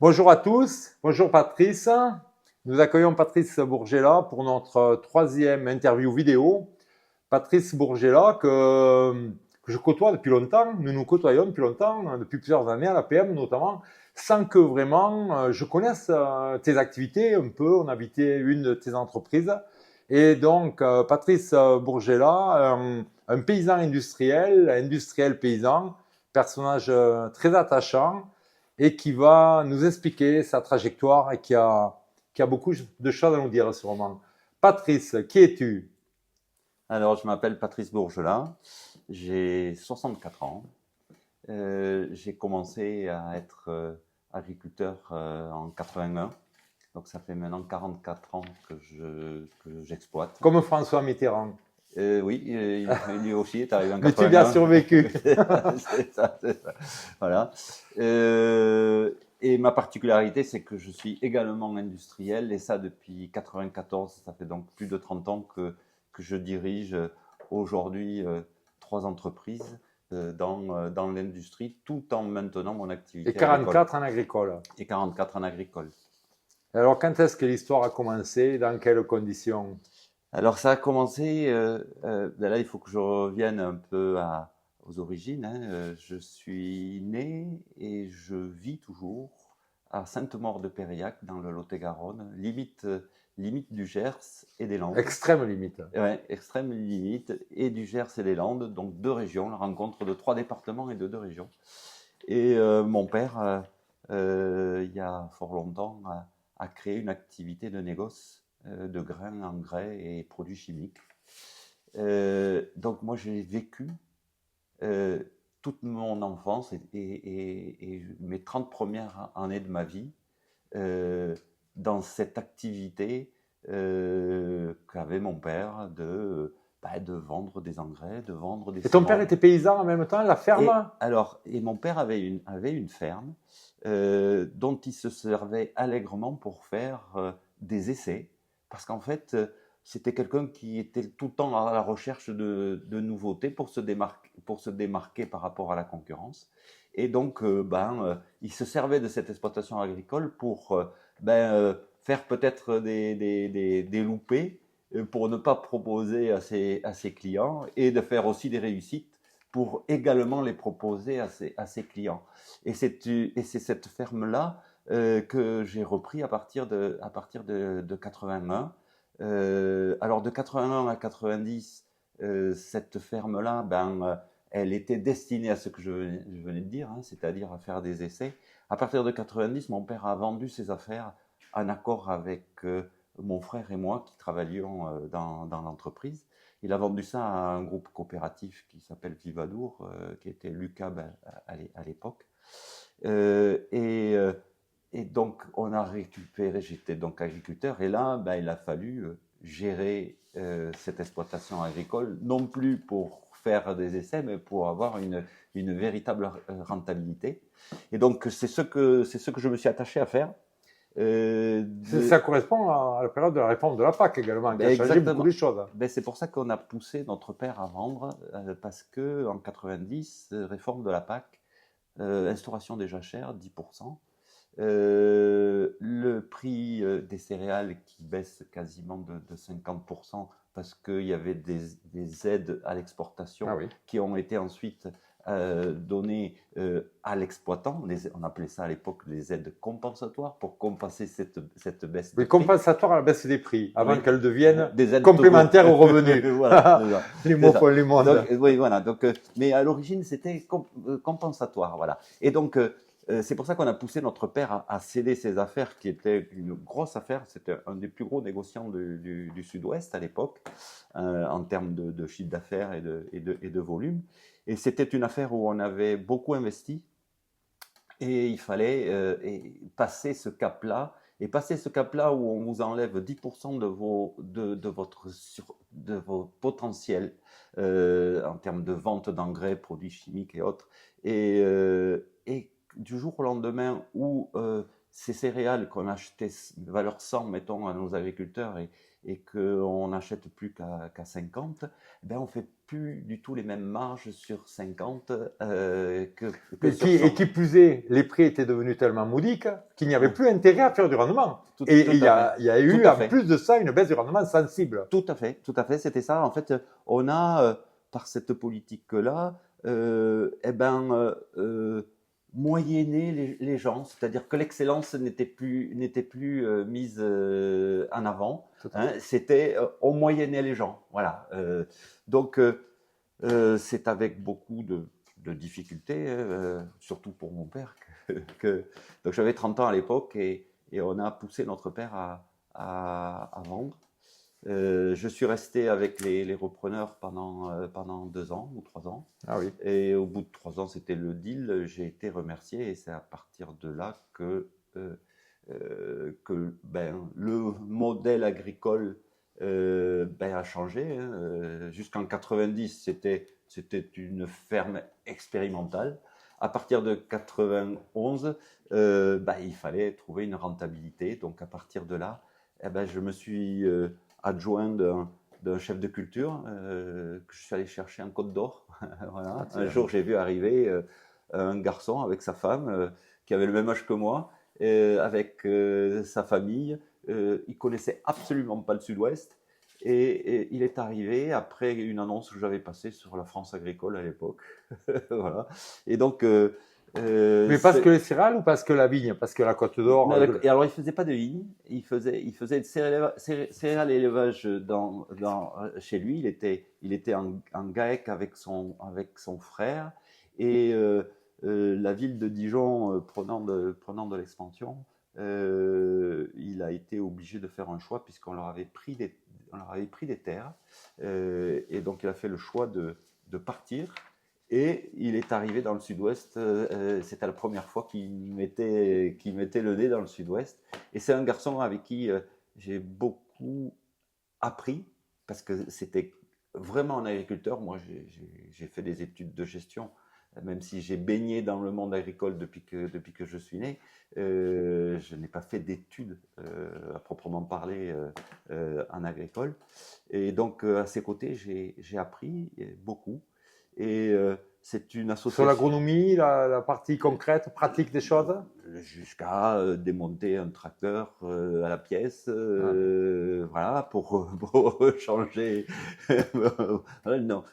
Bonjour à tous, bonjour Patrice. Nous accueillons Patrice Bourgela pour notre troisième interview vidéo. Patrice Bourgela que je côtoie depuis longtemps, nous nous côtoyons depuis longtemps, depuis plusieurs années à l'APM notamment, sans que vraiment je connaisse tes activités un peu. On a visité une de tes entreprises. Et donc Patrice Bourgela, un paysan industriel paysan, personnage très attachant et qui va nous expliquer sa trajectoire et qui a beaucoup de choses à nous dire sûrement. Patrice, qui es-tu? Alors, je m'appelle Patrice Bourgela, j'ai 64 ans. J'ai commencé à être agriculteur en 81, donc ça fait maintenant 44 ans que j'exploite. Comme François Mitterrand. Oui, lui aussi est arrivé en 81. Mais tu bien survécu. C'est ça. Voilà. Et ma particularité, c'est que je suis également industriel, et ça depuis 94, ça fait donc plus de 30 ans que je dirige aujourd'hui 3 entreprises dans l'industrie, tout en maintenant mon activité. Et 44 en agricole. Et 44 en agricole. Alors, quand est-ce que l'histoire a commencé? Dans quelles conditions? Alors, ça a commencé, là, il faut que je revienne un peu aux origines. Je suis né et je vis toujours à Sainte-Maure-de-Périac, dans le Lot-et-Garonne, limite du Gers et des Landes. Extrême limite. Ouais, extrême limite, et du Gers et des Landes, donc 2 régions, la rencontre de 3 départements et de 2 régions. Et mon père, il y a fort longtemps, a créé une activité de négoce de grains, engrais et produits chimiques. Donc moi, j'ai vécu toute mon enfance et mes 30 premières années de ma vie dans cette activité qu'avait mon père de vendre des engrais, de vendre des Et ton semences. père était paysan en même temps, la ferme? Et mon père avait une ferme dont il se servait allègrement pour faire des essais, parce qu'en fait, c'était quelqu'un qui était tout le temps à la recherche de nouveautés pour se démarquer par rapport à la concurrence. Et donc, il se servait de cette exploitation agricole pour faire peut-être des loupés pour ne pas proposer à ses clients, et de faire aussi des réussites pour également les proposer à ses clients. Et c'est cette ferme-là que j'ai repris à partir de 81. Alors de 81 à 90, cette ferme-là, elle était destinée à ce que je venais de dire, c'est-à-dire à faire des essais. À partir de 90, mon père a vendu ses affaires en accord avec mon frère et moi qui travaillions dans l'entreprise. Il a vendu ça à un groupe coopératif qui s'appelle Vivadour, qui était l'UCAB à l'époque. Et donc, on a récupéré, j'étais donc agriculteur, et là, il a fallu gérer cette exploitation agricole, non plus pour faire des essais, mais pour avoir une véritable rentabilité. Et donc, c'est ce que je me suis attaché à faire. Ça correspond à la période de la réforme de la PAC également, qui a changé beaucoup de choses. C'est pour ça qu'on a poussé notre père à vendre, parce qu'en 90, réforme de la PAC, instauration des jachères, 10%. Le prix des céréales qui baisse quasiment de 50%, parce qu'il y avait des aides à l'exportation qui ont été ensuite données à l'exploitant. On appelait ça à l'époque des aides compensatoires pour compenser cette baisse des prix. Compensatoire à la baisse des prix, avant qu'elles deviennent des aides complémentaires aux revenus. Voilà, les mots font les mondes. Donc, oui, voilà. Donc, mais à l'origine, c'était compensatoire. Voilà. Et donc, c'est pour ça qu'on a poussé notre père à céder ses affaires, qui était une grosse affaire. C'était un des plus gros négociants du Sud-Ouest à l'époque, en termes de chiffre d'affaires et de volume. Et c'était une affaire où on avait beaucoup investi, et il fallait passer ce cap-là. Et passer ce cap-là où on vous enlève 10% de vos potentiels en termes de vente d'engrais, produits chimiques et autres. Et du jour au lendemain où ces céréales qu'on achetait valeur 100, mettons, à nos agriculteurs et qu'on n'achète plus qu'à 50, ben on fait plus du tout les mêmes marges sur 50 que sur 100. Et qui plus est, les prix étaient devenus tellement moudiques qu'il n'y avait Ouais. plus intérêt à faire du rendement. Tout Et à fait. il y a Tout eu, à en fait. plus de ça, une baisse du rendement sensible. Tout à fait, c'était ça. En fait, on a, par cette politique-là, moyenné les gens, c'est-à-dire que l'excellence n'était plus mise en avant. Tout à Hein, fait. c'était, on moyennait les gens. Voilà. Donc, c'est avec beaucoup de difficultés, surtout pour mon père, donc j'avais 30 ans à l'époque et on a poussé notre père à vendre. Je suis resté avec les repreneurs pendant 2 ans ou 3 ans. Ah oui. Et au bout de 3 ans, c'était le deal. J'ai été remercié et c'est à partir de là que le modèle agricole a changé. Hein. Jusqu'en 90, c'était une ferme expérimentale. À partir de 91, il fallait trouver une rentabilité. Donc à partir de là, je me suis adjoint d'un chef de culture que je suis allé chercher en Côte d'Or. Voilà. Un jour, j'ai vu arriver un garçon avec sa femme qui avait le même âge que moi, avec sa famille. Il connaissait absolument pas le Sud-Ouest. Et il est arrivé après une annonce que j'avais passée sur la France agricole à l'époque. Voilà. Et donc, Mais parce que les céréales ou parce que la vigne? Parce que la Côte d'Or. et alors, il faisait pas de vigne, il faisait le céréal élevage chez lui. Il était en GAEC avec son frère. Et la ville de Dijon, prenant de l'expansion, il a été obligé de faire un choix puisqu'on leur avait pris des terres. Et donc, il a fait le choix de partir. Et il est arrivé dans le Sud-Ouest. C'était la première fois qu'il mettait le nez dans le Sud-Ouest. Et c'est un garçon avec qui j'ai beaucoup appris parce que c'était vraiment un agriculteur. Moi, j'ai fait des études de gestion, même si j'ai baigné dans le monde agricole depuis que je suis né. Je n'ai pas fait d'études à proprement parler en agricole. Et donc, à ses côtés, j'ai appris beaucoup. Et c'est une association. Sur l'agronomie, la partie concrète, pratique des choses? Jusqu'à démonter un tracteur à la pièce, voilà, pour changer. Non,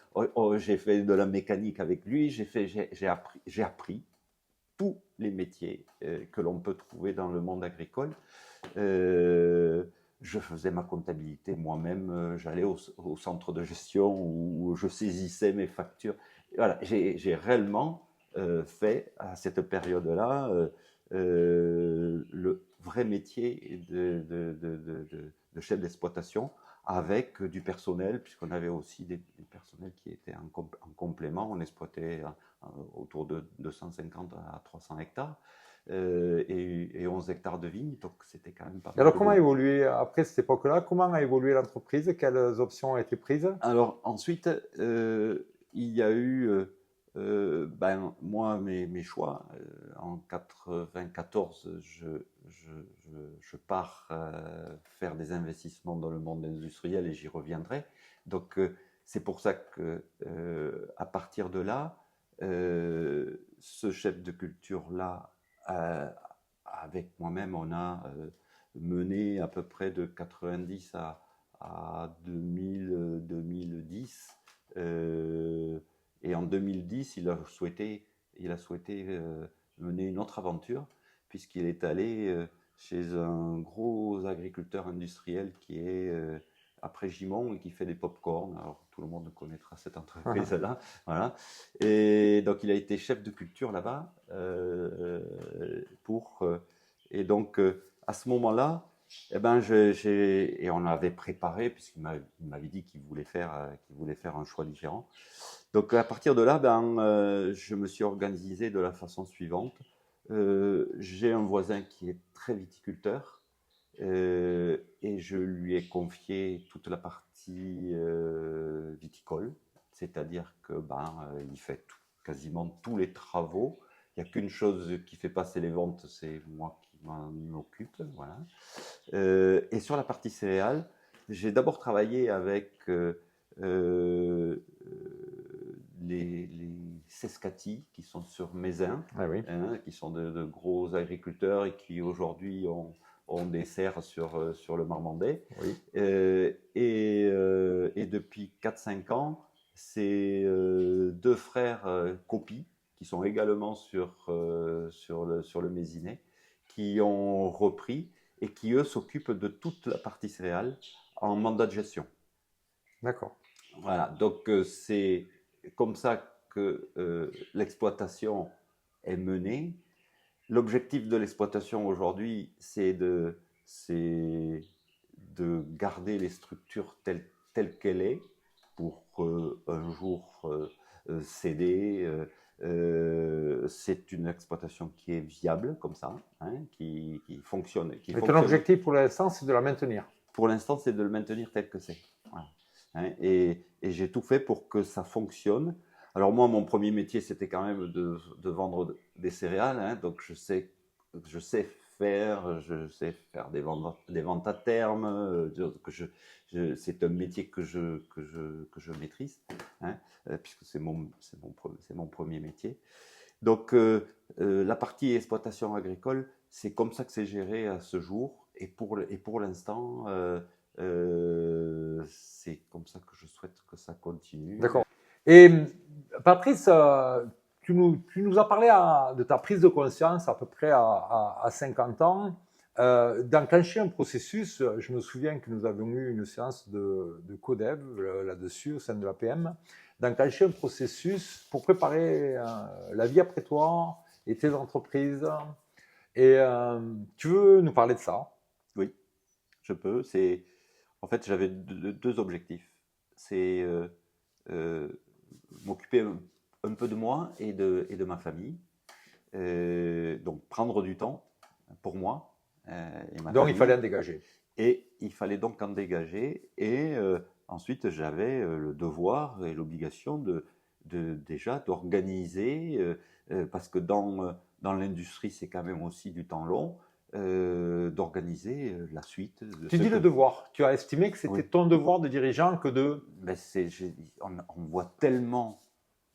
j'ai fait de la mécanique avec lui, j'ai appris tous les métiers que l'on peut trouver dans le monde agricole. Je faisais ma comptabilité moi-même, j'allais au centre de gestion où je saisissais mes factures. Voilà, j'ai réellement fait à cette période-là le vrai métier de chef d'exploitation avec du personnel, puisqu'on avait aussi des personnels qui étaient en complément. On exploitait autour de 250 à 300 hectares. Et 11 hectares de vignes, donc c'était quand même pas mal. Alors, comment a évolué, après cette époque-là, comment a évolué l'entreprise? Quelles options ont été prises? Alors, ensuite, il y a eu, moi, mes choix. En 94, je pars faire des investissements dans le monde industriel et j'y reviendrai. Donc, c'est pour ça que, à partir de là, ce chef de culture-là, avec moi-même, on a mené à peu près de 90 à 2010. Et en 2010, il a souhaité mener une autre aventure, puisqu'il est allé chez un gros agriculteur industriel qui est après Gimont et qui fait des pop-corn. Alors tout le monde connaîtra cette entreprise-là. Voilà. Et donc il a été chef de culture là-bas. Et donc à ce moment-là, et on avait préparé, puisqu'il m'avait dit qu'il voulait faire un choix différent. Donc à partir de là, je me suis organisé de la façon suivante. J'ai un voisin qui est très viticulteur et je lui ai confié toute la partie viticole, c'est-à-dire que il fait quasiment tous les travaux Il n'y a qu'une chose qui fait passer les ventes, c'est moi qui m'en occupe. Voilà. Et sur la partie céréales, j'ai d'abord travaillé avec euh, les Sescati qui sont sur Mézin, Ah oui. qui sont de gros agriculteurs et qui aujourd'hui ont des serres sur le Marmandais. Oui. Et depuis 4-5 ans, c'est deux frères Copy, qui sont également sur le Mézinet, qui ont repris et qui, eux, s'occupent de toute la partie céréale en mandat de gestion. D'accord. Voilà, donc c'est comme ça que l'exploitation est menée. L'objectif de l'exploitation aujourd'hui, c'est de garder les structures telles qu'elles est pour un jour céder. C'est une exploitation qui est viable comme ça, hein, qui fonctionne. Mais ton objectif pour l'instant, c'est de la maintenir. Pour l'instant, c'est de le maintenir tel que c'est. Voilà. Hein, et j'ai tout fait pour que ça fonctionne. Alors moi, mon premier métier, c'était quand même de vendre des céréales. Hein, donc je sais faire des ventes à terme. C'est un métier que je maîtrise, hein, puisque c'est mon premier métier. Donc la partie exploitation agricole, c'est comme ça que c'est géré à ce jour. Et pour l'instant, c'est comme ça que je souhaite que ça continue. D'accord. Et Patrice, tu nous as parlé de ta prise de conscience à peu près à 50 ans. D'enclencher un processus, je me souviens que nous avions eu une séance de codev là-dessus au sein de l'APM, d'enclencher un processus pour préparer la vie après toi et tes entreprises. Et tu veux nous parler de ça? Oui, je peux. En fait, j'avais deux objectifs. C'est m'occuper un peu de moi et de ma famille. Donc prendre du temps pour moi et ma Donc famille. il fallait en dégager. Et il fallait donc en dégager. Et ensuite, j'avais le devoir et l'obligation déjà d'organiser, parce que dans l'industrie, c'est quand même aussi du temps long, d'organiser la suite. Tu dis le devoir. Tu as estimé que c'était Oui. ton devoir de dirigeant que de... Ben on voit tellement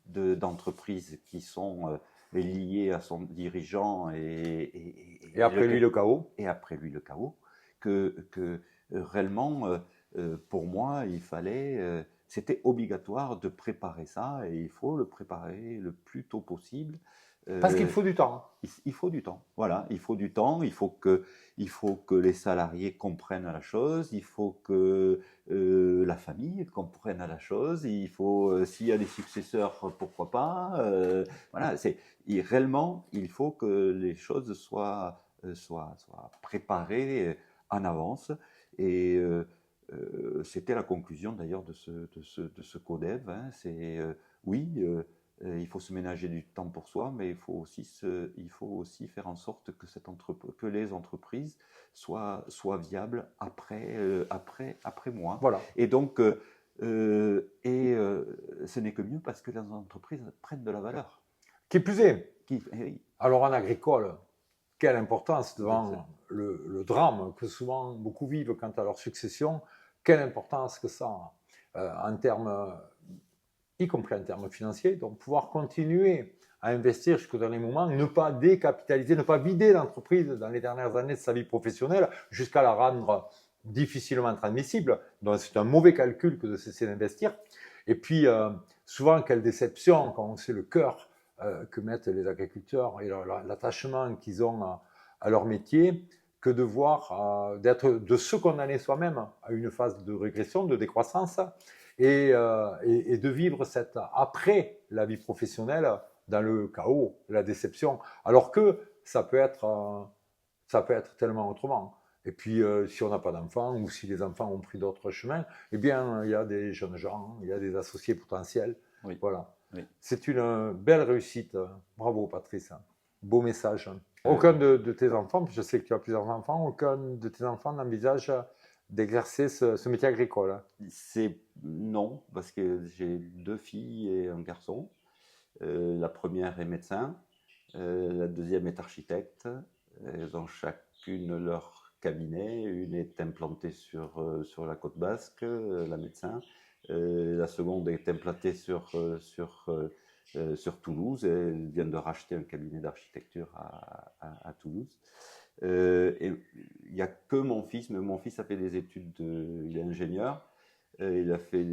d'entreprises qui sont liées à son dirigeant Et après lui, le chaos. et après lui le chaos, que réellement, pour moi, c'était obligatoire de préparer ça et il faut le préparer le plus tôt possible. Parce qu'il faut du temps. Il faut du temps. Voilà, il faut du temps. Il faut que les salariés comprennent la chose. Il faut que la famille comprenne la chose. Il faut, s'il y a des successeurs, pourquoi pas. Voilà, réellement, il faut que les choses soient préparées en avance. Et c'était la conclusion d'ailleurs de ce codev. Hein. Oui. Il faut se ménager du temps pour soi, mais il faut aussi faire en sorte que les entreprises soient viables après moi. Voilà. Et donc, ce n'est que mieux parce que les entreprises prennent de la valeur. Qui plus est. Oui. Alors en agricole, quelle importance devant le drame que souvent beaucoup vivent quant à leur succession, quelle importance que ça en termes, y compris en termes financiers, donc pouvoir continuer à investir jusqu'au dernier moment, ne pas décapitaliser, ne pas vider l'entreprise dans les dernières années de sa vie professionnelle jusqu'à la rendre difficilement transmissible. Donc c'est un mauvais calcul que de cesser d'investir. Et puis souvent, quelle déception quand on sait le cœur que mettent les agriculteurs et l'attachement qu'ils ont à leur métier, que de voir, de se condamner soi-même à une phase de régression, de décroissance, et de vivre après la vie professionnelle dans le chaos, la déception, alors que ça peut être tellement autrement. Et puis, si on n'a pas d'enfants ou si les enfants ont pris d'autres chemins, eh bien, il y a des jeunes gens, il y a des associés potentiels. Oui. Voilà. Oui. C'est une belle réussite. Bravo, Patrice. Beau message. Aucun de tes enfants, je sais que tu as plusieurs enfants, aucun de tes enfants n'envisage d'exercer ce métier agricole. Non, parce que j'ai 2 filles et un garçon. La première est médecin, La deuxième est architecte. Elles ont chacune leur cabinet. Une est implantée sur la côte basque, la médecin. La seconde est implantée sur Toulouse. Elle vient de racheter un cabinet d'architecture à Toulouse. Et il n'y a que mon fils, mais mon fils a fait des études, il est ingénieur. Il a fait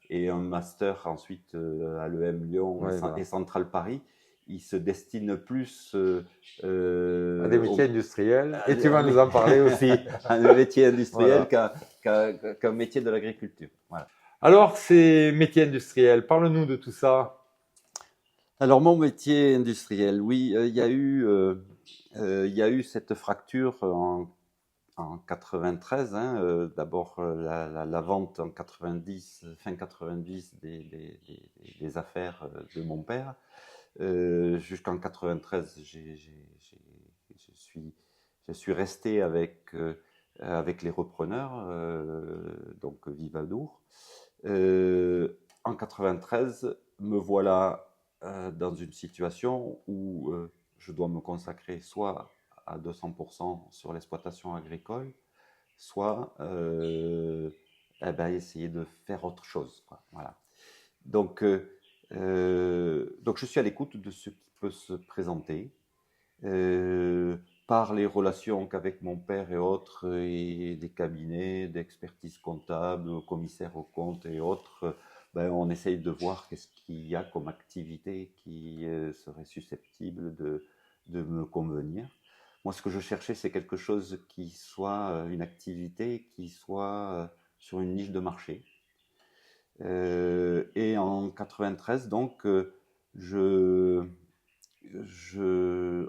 et un master ensuite à l'EM Lyon Ouais, voilà. et Centrale Paris. Il se destine plus À des métiers industriels. Et tu vas à nous en parler aussi. un métier industriel Voilà. qu'un métier de l'agriculture. Voilà. Alors, ces métiers industriels, parle-nous de tout ça. Alors mon métier industriel, oui, il y a eu cette fracture en 93, hein, d'abord la vente en 90, fin 90 des affaires de mon père. Jusqu'en 93, je suis resté avec les repreneurs, donc Vivadour. En 93, me voilà dans une situation où je dois me consacrer soit à 200% sur l'exploitation agricole, soit essayer de faire autre chose, quoi. Voilà. Donc, donc je suis à l'écoute de ce qui peut se présenter par les relations qu'avec mon père et autres, et des cabinets d'expertise comptable, commissaires aux comptes et autres. On essaye de voir qu'est-ce qu'il y a comme activité qui serait susceptible de me convenir. Moi, ce que je cherchais, c'est quelque chose qui soit une activité qui soit sur une niche de marché. Et en 93, donc,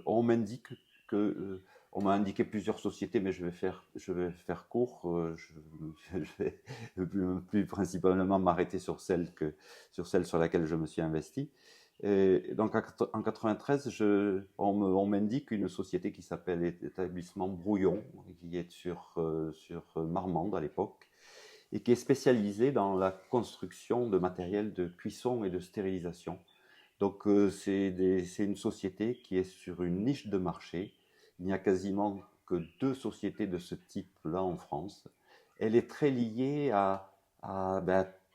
on m'indique que on m'a indiqué plusieurs sociétés, mais je vais faire court. Je vais plus principalement m'arrêter sur celle sur laquelle je me suis investi. Et donc en 93, on m'indique une société qui s'appelle Établissement Brouillon, qui est sur Marmande à l'époque, et qui est spécialisée dans la construction de matériel de cuisson et de stérilisation. Donc c'est une société qui est sur une niche de marché. Il n'y a quasiment que deux sociétés de ce type-là en France. Elle est très liée à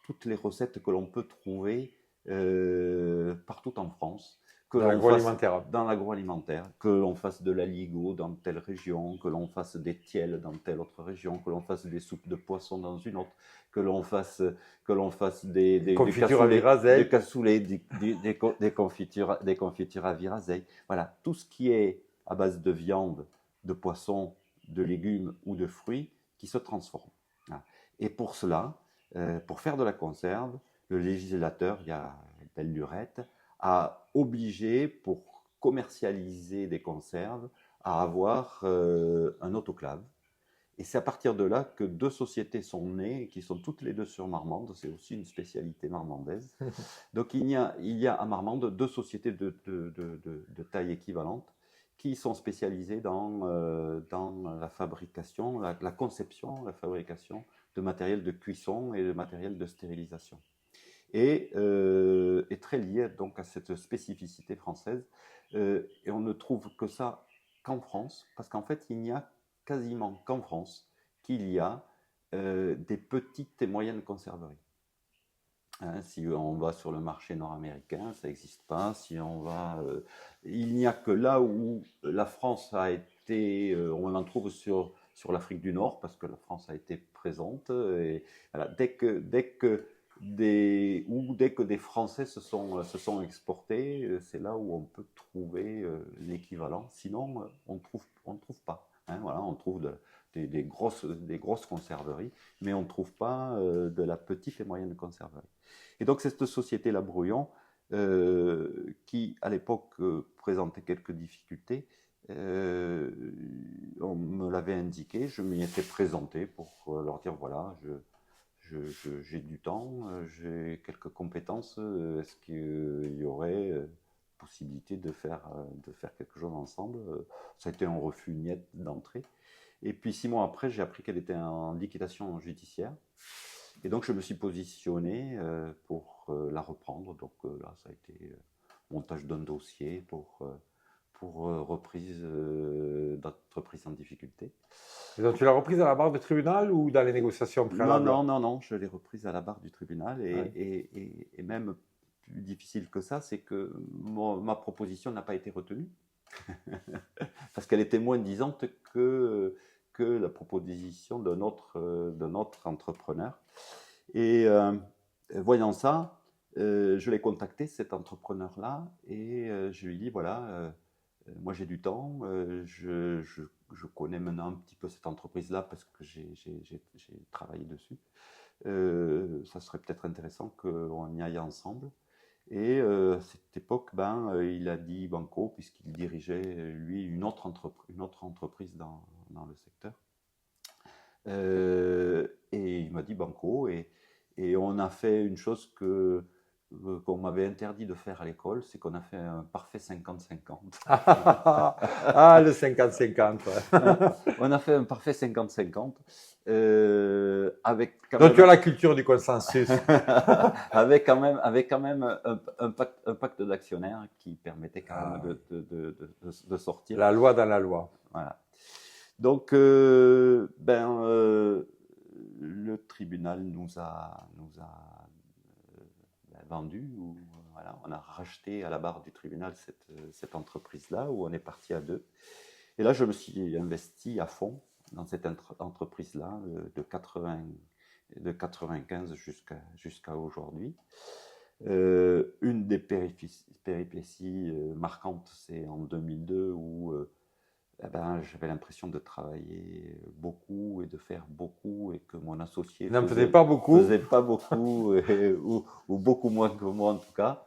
toutes les recettes que l'on peut trouver partout en France. Que Dans l'on fasse l'agroalimentaire. dans l'agroalimentaire, que l'on fasse de l'aligot dans telle région, que l'on fasse des tiels dans telle autre région, que l'on fasse des soupes de poisson dans une autre, que l'on fasse des Confiture à Virazeille. des confitures à Virazeille. Voilà, tout ce qui est à base de viande, de poisson, de légumes ou de fruits qui se transforment. Voilà. Et pour cela, pour faire de la conserve, le législateur, il y a belle lurette, a obligé, pour commercialiser des conserves, à avoir un autoclave. Et c'est à partir de là que deux sociétés sont nées, qui sont toutes les deux sur Marmande. C'est aussi une spécialité marmandaise. Donc il y a à Marmande deux sociétés de taille équivalente qui sont spécialisées dans la fabrication, la conception, la fabrication de matériel de cuisson et de matériel de stérilisation. Et est très lié donc à cette spécificité française. Et on ne trouve que ça qu'en France, parce qu'en fait, il n'y a quasiment qu'en France qu'il y a des petites et moyennes conserveries. Hein, si on va sur le marché nord-américain, ça n'existe pas. Si on va, il n'y a que là où la France a été, on en trouve sur l'Afrique du Nord, parce que la France a été présente. Et voilà, dès que des Français se sont exportés, c'est là où on peut trouver l'équivalent. Sinon, on ne trouve pas. Hein, voilà, on trouve des grosses conserveries, mais on ne trouve pas de la petite et moyenne conserverie. Et donc cette société, la Brouillon, qui à l'époque présentait quelques difficultés, on me l'avait indiqué, je m'y étais présenté pour leur dire voilà, j'ai du temps, j'ai quelques compétences, est-ce qu'il y aurait possibilité de faire quelque chose ensemble? Ça a été un refus net d'entrée. Et puis 6 mois après, j'ai appris qu'elle était en liquidation judiciaire. Et donc je me suis positionné pour la reprendre. Donc là, ça a été montage d'un dossier pour reprise d'entreprise en difficulté. Et donc, tu l'as reprise à la barre du tribunal ou dans les négociations préalables? Non, je l'ai reprise à la barre du tribunal et même plus difficile que ça, c'est que ma proposition n'a pas été retenue parce qu'elle était moins disante que la proposition de notre entrepreneur. Et voyant ça, je l'ai contacté, cet entrepreneur-là, et je lui ai dit, voilà, moi j'ai du temps, je connais maintenant un petit peu cette entreprise-là parce que j'ai travaillé dessus. Ça serait peut-être intéressant qu'on y aille ensemble. Et à cette époque, il a dit banco, puisqu'il dirigeait, lui, une autre entreprise dans le secteur. Et il m'a dit banco, et on a fait une chose qu'on m'avait interdit de faire à l'école, c'est qu'on a fait un parfait 50-50. Ah, le 50-50. Ouais. On a fait un parfait 50-50. Avec quand Donc même, tu as la culture du consensus. avec quand même un pacte d'actionnaires qui permettait quand même de sortir. La loi dans la loi. Voilà. Donc, le tribunal nous a vendu, ou voilà, on a racheté à la barre du tribunal cette entreprise-là, où on est parti à deux. Et là, je me suis investi à fond dans cette entreprise-là de 95 jusqu'à aujourd'hui. Une des péripéties marquantes, c'est en 2002 où j'avais l'impression de travailler beaucoup et de faire beaucoup, et que mon associé n'en faisait pas beaucoup. Faisait pas beaucoup ou beaucoup moins que moi en tout cas.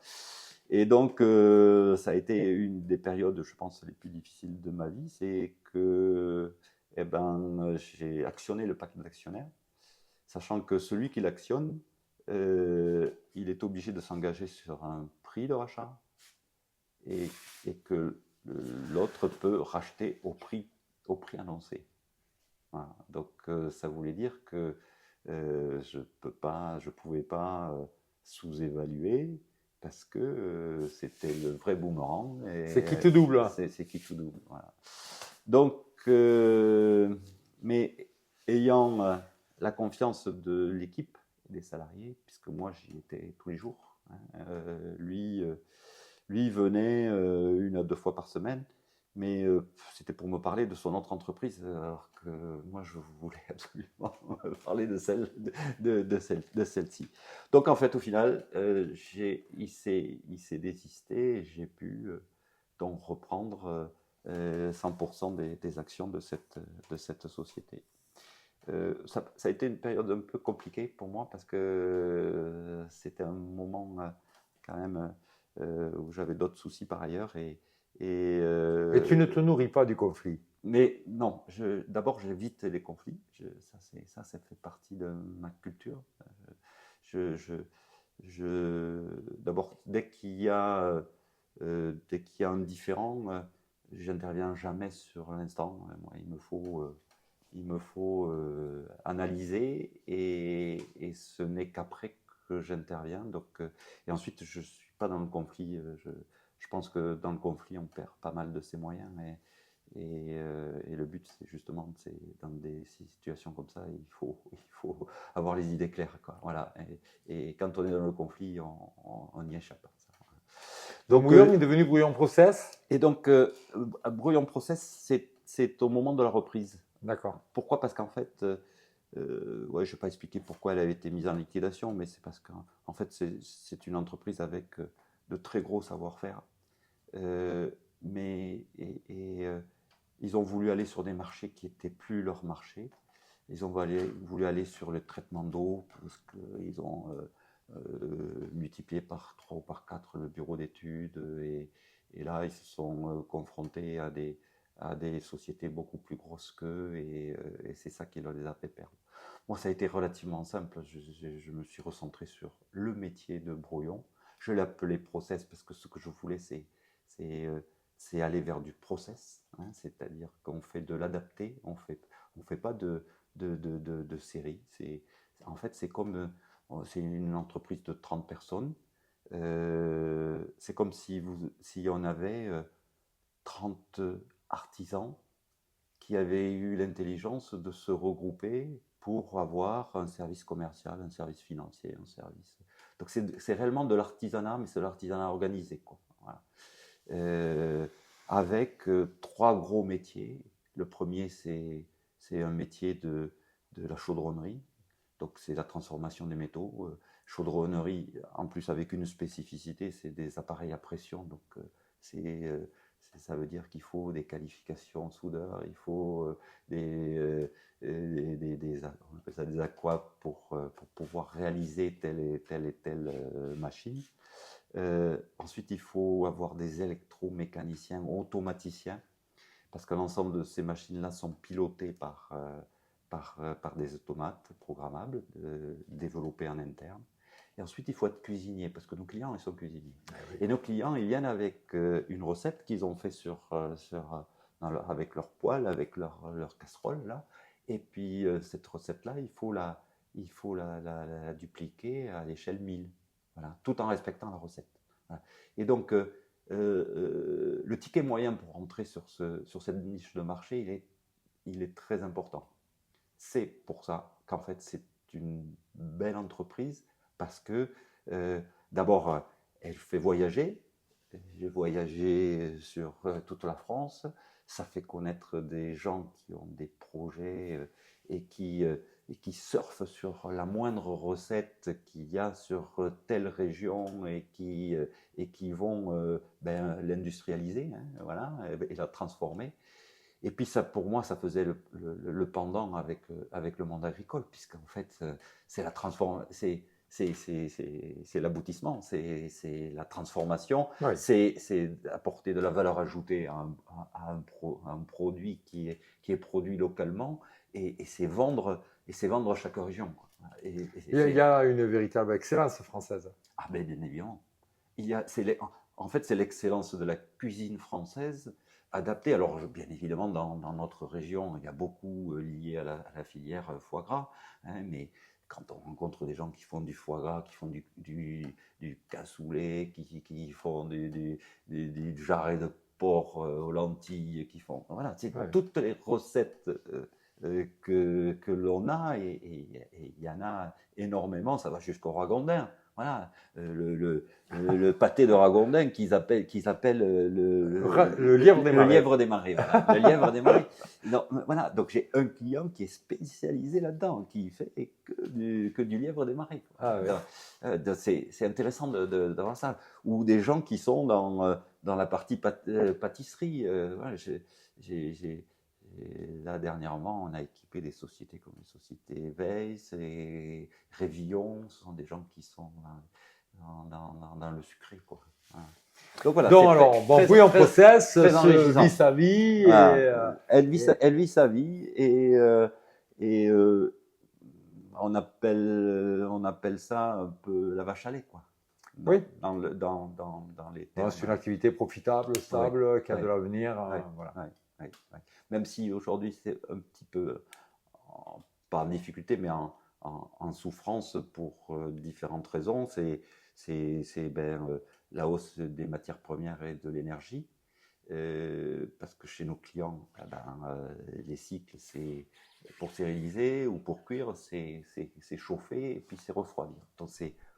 Et donc, ça a été une des périodes, je pense, les plus difficiles de ma vie. C'est que j'ai actionné le pacte d'actionnaires, sachant que celui qui l'actionne, il est obligé de s'engager sur un prix de rachat, et que l'autre peut racheter au prix annoncé. Voilà. Donc, ça voulait dire que je pouvais pas sous-évaluer, parce que c'était le vrai boomerang. C'est qui tout double. C'est qui tout double. Voilà. Donc, mais ayant la confiance de l'équipe, des salariés, puisque moi j'y étais tous les jours, hein, lui venait 1 à 2 fois par semaine, mais c'était pour me parler de son autre entreprise, alors que moi je voulais absolument parler de celle-ci. Donc en fait, au final, il s'est désisté, et j'ai pu donc reprendre 100% des actions de cette société. Ça a été une période un peu compliquée pour moi, parce que c'était un moment quand même où j'avais d'autres soucis par ailleurs. Et tu ne te nourris pas du conflit. Mais non, d'abord j'évite les conflits. Ça fait partie de ma culture. D'abord, dès qu'il y a un différend, j'interviens jamais sur l'instant. Moi, il me faut analyser, et ce n'est qu'après que j'interviens. Donc, et ensuite, je ne suis pas dans le conflit. Je pense que dans le conflit, on perd pas mal de ses moyens. Et le but, c'est justement, dans des situations comme ça, il faut avoir les idées claires, quoi. Voilà. Et quand on est dans le conflit, on y échappe. Donc, Brouillon est devenu Brouillon Process. Et donc, Brouillon Process, c'est au moment de la reprise. D'accord. Pourquoi ? Parce qu'en fait, je ne vais pas expliquer pourquoi elle avait été mise en liquidation, mais c'est parce qu'en fait, c'est une entreprise avec de très gros savoir-faire. Ils ont voulu aller sur des marchés qui n'étaient plus leur marché. Ils ont voulu aller sur le traitement d'eau, parce qu'ils ont multiplié par 3 ou par 4 le bureau d'études. Et là, ils se sont confrontés à des sociétés beaucoup plus grosses qu'eux, et c'est ça qui les a fait perdre. Moi, ça a été relativement simple. Je me suis recentré sur le métier de brouillon. Je l'ai appelé process parce que ce que je voulais, c'est aller vers du process, hein, c'est-à-dire qu'on fait de l'adapté, on fait pas de série. En fait, c'est une entreprise de 30 personnes c'est comme si on avait 30 artisans qui avaient eu l'intelligence de se regrouper pour avoir un service commercial, un service financier, un service. Donc c'est réellement de l'artisanat, mais c'est de l'artisanat organisé, quoi. Voilà. Avec 3 gros métiers. Le premier, c'est un métier de la chaudronnerie. Donc c'est la transformation des métaux. Chaudronnerie, en plus avec une spécificité, c'est des appareils à pression. Donc ça veut dire qu'il faut des qualifications soudeurs, il faut on appelle ça des aquas pour pouvoir réaliser telle et telle machine. Ensuite, il faut avoir des électromécaniciens, automaticiens, parce que l'ensemble de ces machines-là sont pilotées par des automates programmables, développés en interne. Et ensuite, il faut être cuisinier, parce que nos clients, ils sont cuisiniers. Et nos clients, ils viennent avec une recette qu'ils ont fait avec leur poêle, avec leur casserole, là. Et puis, cette recette-là, il faut la dupliquer à l'échelle 1000, voilà, tout en respectant la recette. Voilà. Et donc, le ticket moyen pour rentrer sur cette niche de marché, il est très important. C'est pour ça qu'en fait, c'est une belle entreprise parce que, d'abord, elle fait voyager. J'ai voyagé sur toute la France. Ça fait connaître des gens qui ont des projets et qui surfent sur la moindre recette qu'il y a sur telle région et qui vont l'industrialiser, hein, voilà, et la transformer. Et puis ça, pour moi, ça faisait le pendant avec le monde agricole, puisqu'en fait, c'est la transformation, c'est l'aboutissement, c'est la transformation, Oui. c'est apporter de la valeur ajoutée à un produit qui est produit localement, et c'est vendre chaque région, quoi. Il y a une véritable excellence française. Ah ben bien évidemment. En fait, c'est l'excellence de la cuisine française adaptée. Alors, bien évidemment, dans notre région, il y a beaucoup lié à la filière foie gras, hein, mais quand on rencontre des gens qui font du foie gras, qui font du cassoulet, qui font du jarret de porc aux lentilles, qui font... Voilà, c'est toutes les recettes que l'on a, et il y en a énormément, ça va jusqu'au ragondin. Voilà, le pâté de ragondin qu'ils appellent le lièvre des marais. Le lièvre des marais, voilà. Le lièvre des marais. Non, voilà, donc j'ai un client qui est spécialisé là-dedans, qui fait que du lièvre des marais. Ah, oui. C'est intéressant d'avoir ça. Ou des gens qui sont dans la partie pâtisserie. Voilà, là, dernièrement, on a équipé des sociétés comme les sociétés Weiss et Révillon. Ce sont des gens qui sont dans le sucré, quoi. Donc voilà. Donc alors, Bambouille en process, se vit sa vie. Voilà. Elle vit sa vie, et on appelle ça un peu la vache à lait, quoi. Oui. Dans les termes. C'est une activité profitable, stable, qui a de l'avenir. Voilà. Oui. Même si aujourd'hui c'est un petit peu, pas en difficulté, mais en souffrance pour différentes raisons, c'est la hausse des matières premières et de l'énergie, parce que chez nos clients, les cycles, c'est pour stériliser ou pour cuire, c'est chauffer et puis c'est refroidir. Donc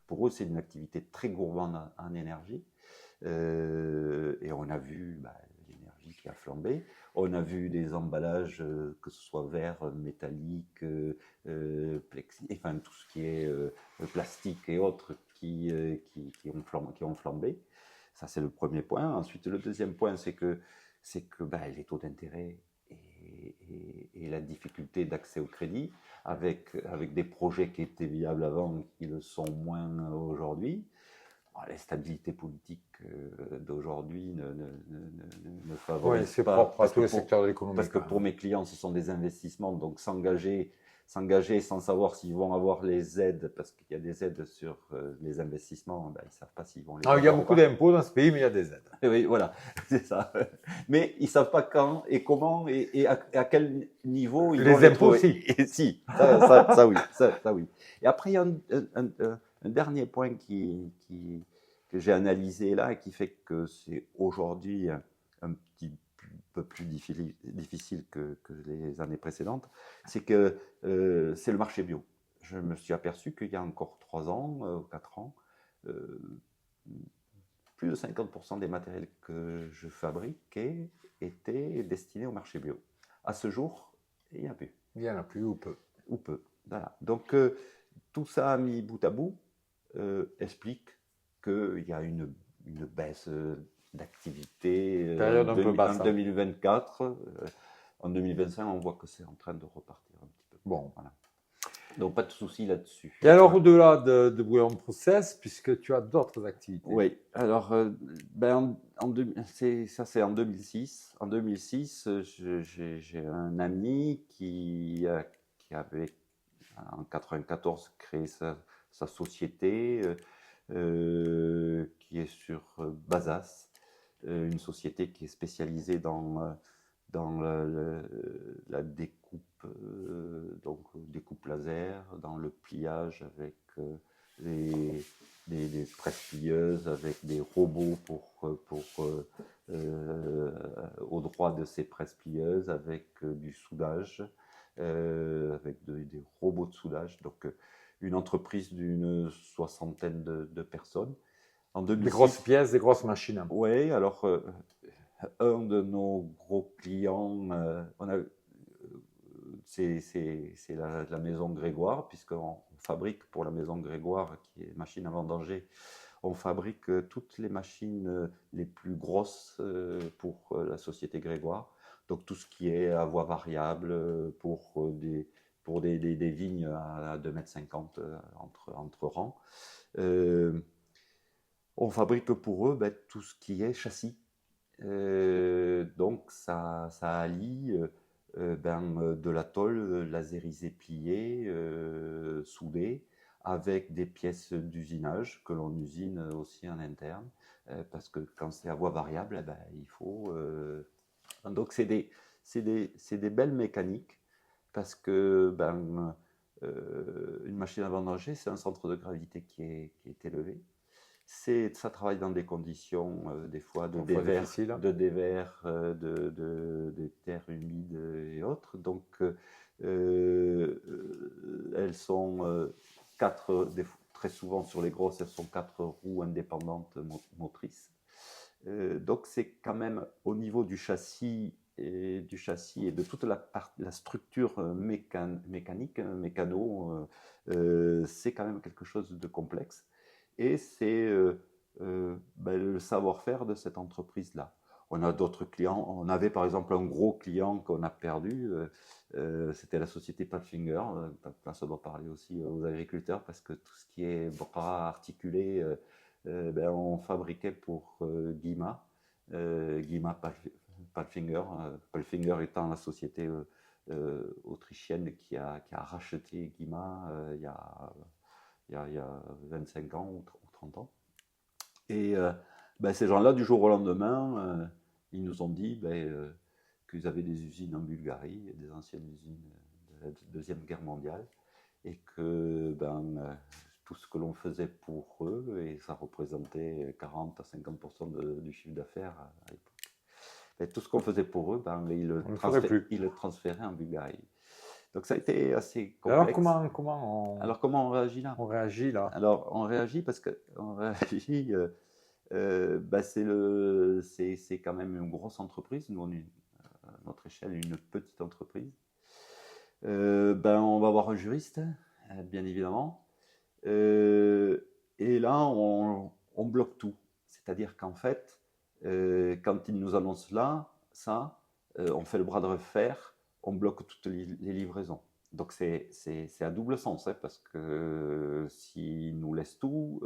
pour eux, c'est une activité très gourmande en énergie, et on a vu l'énergie qui a flambé. On a vu des emballages, que ce soit verre, métallique, plexi, enfin tout ce qui est plastique et autres qui ont flambé. Ça, c'est le premier point. Ensuite, le deuxième point, c'est que les taux d'intérêt et la difficulté d'accès au crédit, avec des projets qui étaient viables avant, qui le sont moins aujourd'hui. La stabilité politique d'aujourd'hui ne favorise pas. C'est propre à tous les secteurs de l'économie. Parce que pour mes clients, ce sont des investissements, donc s'engager sans savoir s'ils vont avoir les aides, parce qu'il y a des aides sur les investissements, ils ne savent pas s'ils vont les avoir. Il y a beaucoup d'impôts dans ce pays, mais il y a des aides. Oui, voilà, c'est ça. Mais ils ne savent pas quand et comment et à quel niveau ils vont les impôts, si. Si, ça oui. Et après, il y a un dernier point qui que j'ai analysé là et qui fait que c'est aujourd'hui un petit peu plus difficile que les années précédentes, c'est que c'est le marché bio. Je me suis aperçu qu'il y a encore 3 ans, 4 ans, plus de 50% des matériels que je fabriquais étaient destinés au marché bio. À ce jour, il n'y en a plus. Il n'y en a plus ou peu. Ou peu. Voilà. Donc, tout ça mis bout à bout explique qu'il y a une baisse d'activité Période un peu basse. en 2024. En 2025, on voit que c'est en train de repartir un petit peu. Bon. Voilà. Donc, pas de souci là-dessus. Et alors, au-delà de Bouillon Process, puisque tu as d'autres activités. Oui, alors, c'est en 2006. En 2006, j'ai un ami qui avait, en 94, créé sa société qui est sur Bazas, une société qui est spécialisée dans la découpe, donc découpe laser, dans le pliage avec des presse-plieuses, avec des robots au droit de ces presse-plieuses, avec du soudage, avec des robots de soudage. Donc, une entreprise d'une soixantaine de personnes. En 2006, des grosses pièces, des grosses machines. Oui, alors un de nos gros clients, c'est la maison Grégoire, puisqu'on fabrique pour la maison Grégoire, qui est machine à vendanger, on fabrique toutes les machines les plus grosses pour la société Grégoire. Donc tout ce qui est à voie variable pour des vignes à 2,50 m entre rangs. On fabrique pour eux tout ce qui est châssis. Donc ça allie de la tôle lasérisée pliée, soudée, avec des pièces d'usinage que l'on usine aussi en interne, parce que quand c'est à voie variable, il faut... Donc c'est des belles mécaniques, parce que une machine à vendanger, c'est un centre de gravité qui est élevé. Ça travaille dans des conditions, des fois, de dévers, de terres humides et autres. Donc, elles sont très souvent sur les grosses, elles sont 4 roues indépendantes motrices. Donc, c'est quand même au niveau du châssis et de toute la structure mécanique, mécano, c'est quand même quelque chose de complexe. Et c'est le savoir-faire de cette entreprise-là. On a d'autres clients. On avait par exemple un gros client qu'on a perdu. C'était la société Palfinger. Ça doit parler aussi aux agriculteurs, parce que tout ce qui est bras articulé, on fabriquait pour Guima. Guima Palfinger. Palfinger étant la société autrichienne qui a racheté Guima il y a 25 ans ou 30 ans. Et ces gens-là, du jour au lendemain, ils nous ont dit qu'ils avaient des usines en Bulgarie, des anciennes usines de la Deuxième Guerre mondiale, et que tout ce que l'on faisait pour eux, et ça représentait 40 à 50% du chiffre d'affaires à l'époque, et tout ce qu'on faisait pour eux, ils le transféraient en Bulgarie. Donc ça a été assez complexe. Alors comment on réagit là? On réagit là. Alors on réagit parce que c'est quand même une grosse entreprise. Nous, on est à notre échelle une petite entreprise. On va avoir un juriste, bien évidemment. Et là, on bloque tout. C'est-à-dire qu'en fait, quand ils nous annoncent ça, on fait le bras de fer, on bloque toutes les livraisons. Donc c'est à double sens, parce que s'ils nous laissent tout,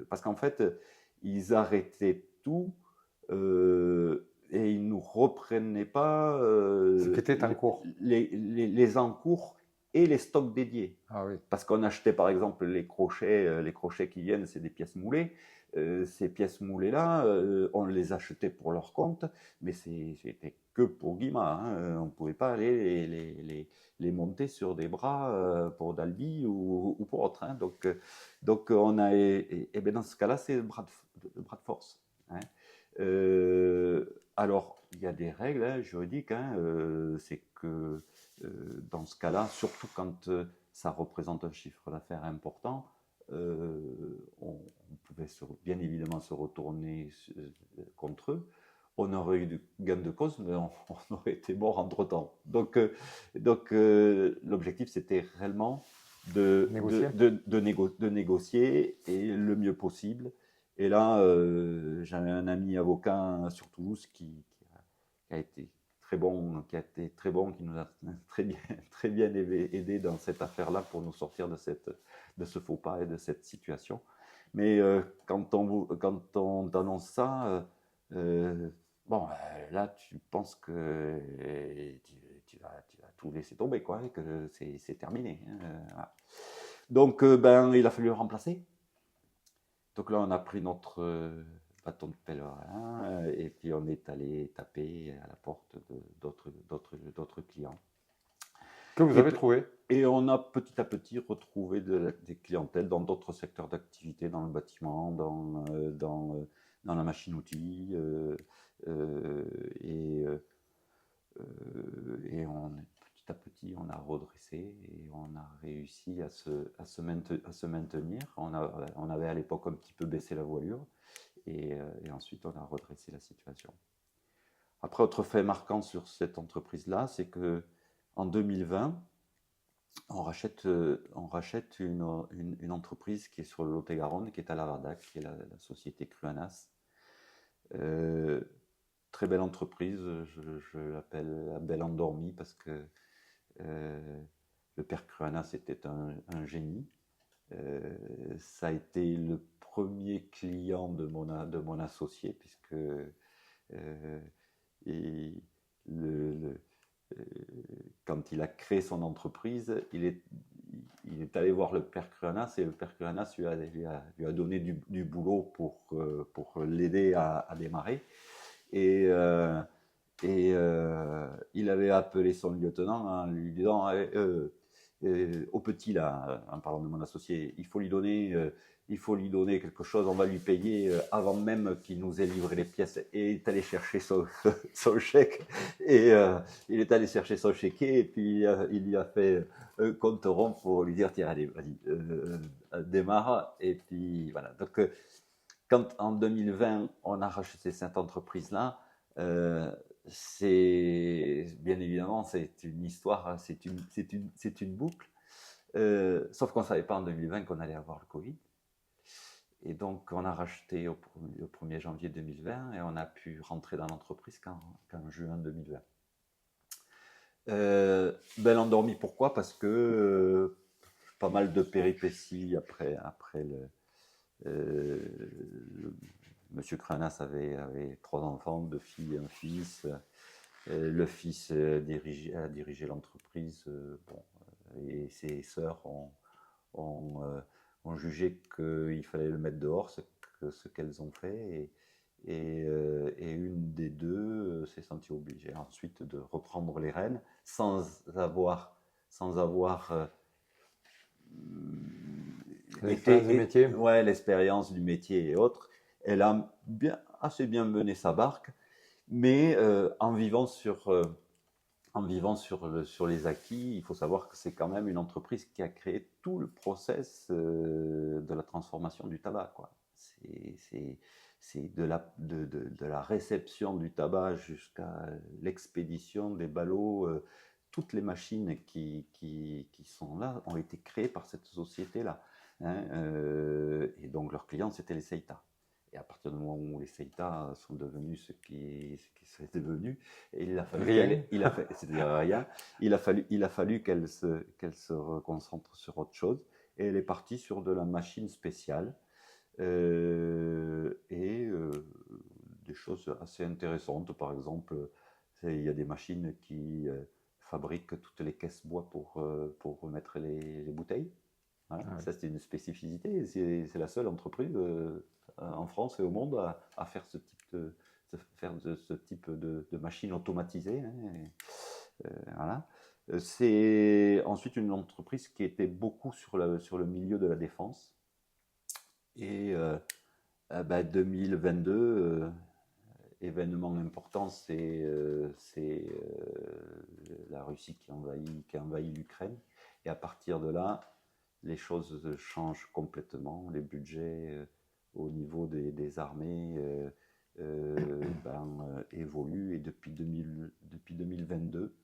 parce qu'en fait, ils arrêtaient tout et ils nous reprenaient pas ce qui était en cours. Les encours et les stocks dédiés. Ah oui. Parce qu'on achetait par exemple les crochets qui viennent, c'est des pièces moulées. ces pièces moulées-là, on les achetait pour leur compte, mais c'était que pour Guima. Hein. On ne pouvait pas aller les monter sur des bras pour Dalby ou pour autre. Hein. Donc on a, et ben dans ce cas-là, c'est le bras de force. Hein. Alors, il y a des règles juridiques. Hein, c'est que dans ce cas-là, surtout quand ça représente un chiffre d'affaires important, on pouvait bien évidemment se retourner contre eux. On aurait eu de gain de cause, mais on aurait été mort entre-temps. Donc l'objectif, c'était réellement Négocier. de négocier et le mieux possible. Et là, j'avais un ami avocat sur Toulouse qui a été très bon, qui nous a très bien aidé dans cette affaire-là pour nous sortir de ce faux pas et de cette situation. Mais quand on t'annonce ça, bon, là, tu penses que tu vas tout laisser tomber, quoi, et que c'est terminé. Hein, voilà. Donc, ben, il a fallu le remplacer. Donc là, on a pris notre bâton de pèlerin et puis on est allé taper à la porte d'autres clients. Que vous avez trouvé? Et on a petit à petit retrouvé des clientèles dans d'autres secteurs d'activité, dans le bâtiment, dans la machine-outil. Et petit à petit, on a redressé et on a réussi à se maintenir. On avait à l'époque un petit peu baissé la voilure et ensuite on a redressé la situation. Après, autre fait marquant sur cette entreprise-là, c'est que en 2020, on rachète une entreprise qui est sur le Lot-et-Garonne, qui est à Lavardach, qui est la société Cruanas. Très belle entreprise, je l'appelle la belle endormie parce que le père Cruanas était un génie. Ça a été le premier client de mon associé, puisque et quand il a créé son entreprise, il est allé voir le père Cruanas et le père Cruanas lui a donné du boulot pour l'aider à démarrer. Et il avait appelé son lieutenant en lui disant au petit là, en parlant de mon associé, il faut lui donner quelque chose, on va lui payer avant même qu'il nous ait livré les pièces. Et il est allé chercher son chèque et il est allé chercher son chéquier et puis il lui a fait compte rond pour lui dire tiens allez vas-y démarre. Et puis voilà, donc quand en 2020 on a racheté cette entreprise là, c'est bien évidemment c'est une histoire, c'est une boucle. Sauf qu'on ne savait pas en 2020 qu'on allait avoir le Covid. Et donc, on a racheté au 1er janvier 2020 et on a pu rentrer dans l'entreprise qu'en juin 2020. Belle endormie, pourquoi? Parce que pas mal de péripéties après Monsieur Cranas avait 3 enfants, 2 filles et un fils. Le fils a dirigé l'entreprise. Et ses sœurs ont jugé qu'il fallait le mettre dehors, ce qu'elles ont fait. Et une des deux s'est sentie obligée ensuite de reprendre les rênes sans avoir L'expérience du métier. Ouais, l'expérience du métier et autres. Elle a assez bien mené sa barque, mais en vivant sur les acquis, il faut savoir que c'est quand même une entreprise qui a créé tout le process de la transformation du tabac, quoi. C'est de la réception du tabac jusqu'à l'expédition des ballots. Toutes les machines qui sont là ont été créées par cette société-là. Hein, et donc leurs clients, c'était les Seita. Et à partir du moment où les Seita sont devenus ce qui sont devenus, il a fallu rien. C'est-à-dire rien. Il a fallu qu'elle se reconcentre sur autre chose. Et elle est partie sur de la machine spéciale des choses assez intéressantes. Par exemple, il y a des machines qui fabriquent toutes les caisses bois pour remettre les bouteilles. Voilà. Ah oui. Ça, c'est une spécificité. C'est la seule entreprise en France et au monde à faire ce type de machine automatisée. Hein, voilà. C'est ensuite une entreprise qui était beaucoup sur le milieu de la défense. Et 2022, événement important, c'est la Russie qui envahit l'Ukraine. Et à partir de là, les choses changent complètement. Les budgets au niveau des armées évoluent. Et depuis 2022,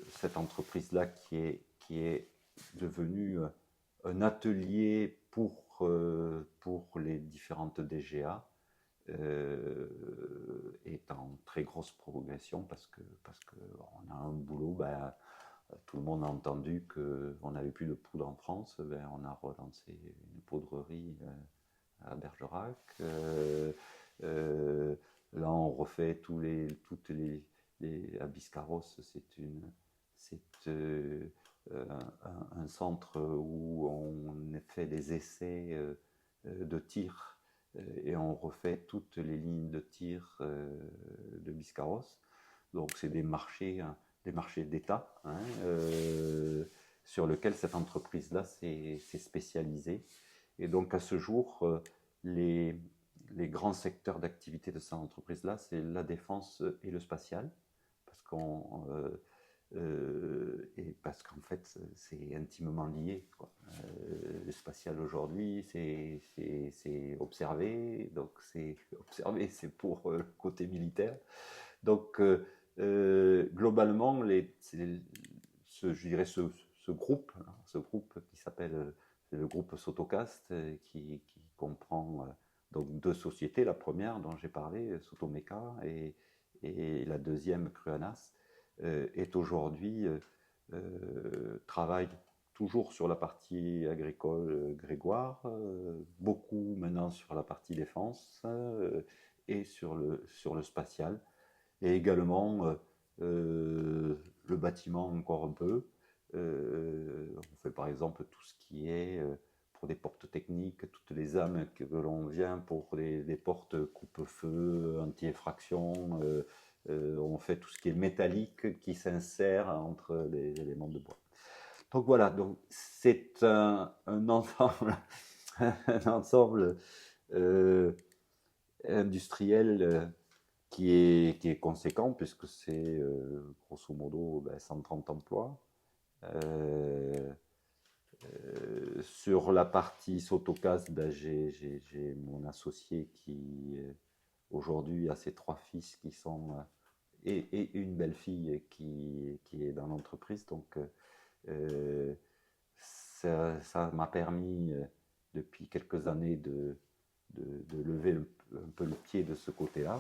cette entreprise-là qui est devenue un atelier pour les différentes DGA est en très grosse progression parce que on a un boulot. Tout le monde a entendu qu'on n'avait plus de poudre en France. On a relancé une poudrerie à Bergerac. Là, on refait à Biscarrosse, c'est un centre où on fait des essais de tir et on refait toutes les lignes de tir de Biscarrosse. Donc, c'est des marchés d'État sur lesquels cette entreprise-là s'est spécialisée. Et donc, à ce jour, les grands secteurs d'activité de cette entreprise-là, c'est la défense et le spatial, parce qu'en fait, c'est intimement lié, quoi. Le spatial aujourd'hui, c'est observé, donc c'est pour le côté militaire. Donc, globalement, je dirais ce groupe qui s'appelle le groupe Sotocast, qui comprend donc deux sociétés. La première dont j'ai parlé, Sotomeca, et la deuxième, Cruanas, est aujourd'hui travaille toujours sur la partie agricole Grégoire, beaucoup maintenant sur la partie défense et sur le spatial, et également le bâtiment encore un peu. On fait par exemple tout ce qui est pour des portes techniques, toutes les âmes que l'on vient pour des portes coupe-feu, anti-effraction. On fait tout ce qui est métallique qui s'insère entre les éléments de bois. Donc voilà, donc c'est un ensemble, un ensemble industriel qui est conséquent, puisque c'est grosso modo 130 emplois. Sur la partie Sotocast, j'ai mon associé qui aujourd'hui a ses 3 fils qui sont et une belle-fille qui est dans l'entreprise. Donc ça m'a permis depuis quelques années de lever un peu le pied de ce côté-là.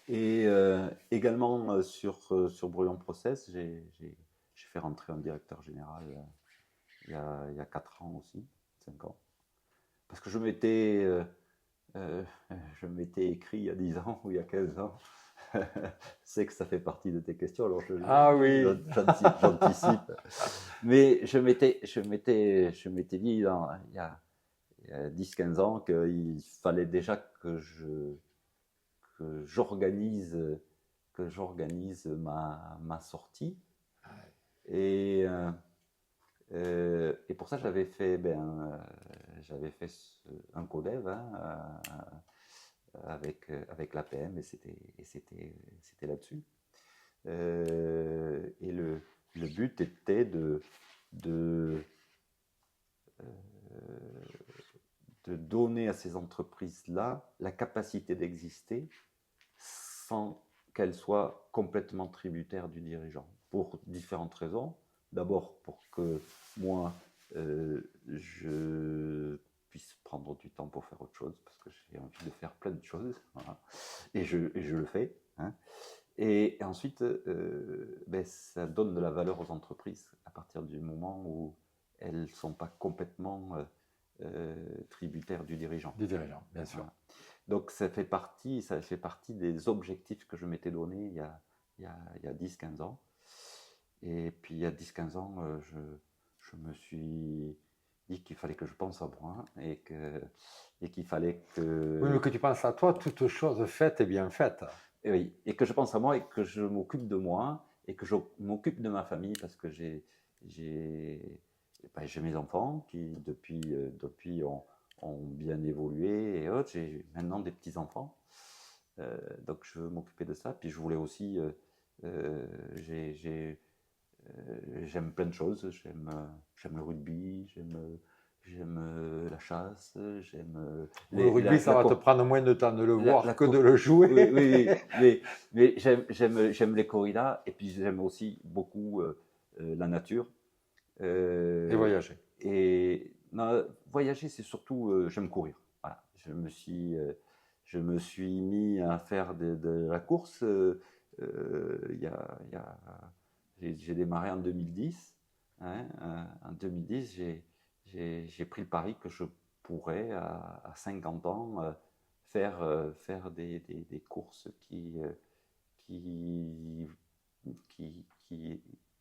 Et également sur Brouillon Process, j'ai fait rentrer un directeur général il y a 4 ans aussi, 5 ans. Parce que je m'étais écrit il y a 10 ans ou il y a 15 ans. Je sais que ça fait partie de tes questions, alors j'anticipe. Mais je m'étais dit il y a 10-15 ans qu'il fallait déjà que j'organise ma sortie. Et pour ça, j'avais fait un codev avec l'APM, et c'était là-dessus. Et le but était de donner à ces entreprises-là la capacité d'exister sans qu'elles soient complètement tributaires du dirigeant, pour différentes raisons. D'abord, pour que moi, je puisse prendre du temps pour faire autre chose, parce que j'ai envie de faire plein de choses, voilà. et je le fais. Hein. Et ensuite, ça donne de la valeur aux entreprises à partir du moment où elles ne sont pas complètement tributaires du dirigeant. Du dirigeant, bien sûr. Voilà. Donc ça fait partie des objectifs que je m'étais donné il y a 10-15 ans. Et puis il y a 10-15 ans, je me suis dit qu'il fallait que je pense à moi et qu'il fallait que... Oui, mais que tu penses à toi, toute chose faite est bien faite. Et oui, et que je pense à moi et que je m'occupe de moi et que je m'occupe de ma famille parce que j'ai mes enfants qui, depuis ont bien évolué et autres. J'ai maintenant des petits-enfants. Donc, je veux m'occuper de ça. Puis, je voulais aussi. J'aime plein de choses. J'aime le rugby, j'aime la chasse, j'aime. Le rugby, ça va te prendre moins de temps de le voir que de le Oui, jouer. oui, oui, mais j'aime les corridas et puis j'aime aussi beaucoup la nature. Et voyager. Et non, voyager, c'est surtout, j'aime courir. Voilà. Je me suis mis à faire de la course. J'ai démarré en 2010. Hein, en 2010, j'ai pris le pari que je pourrais, à 50 ans, faire des courses qui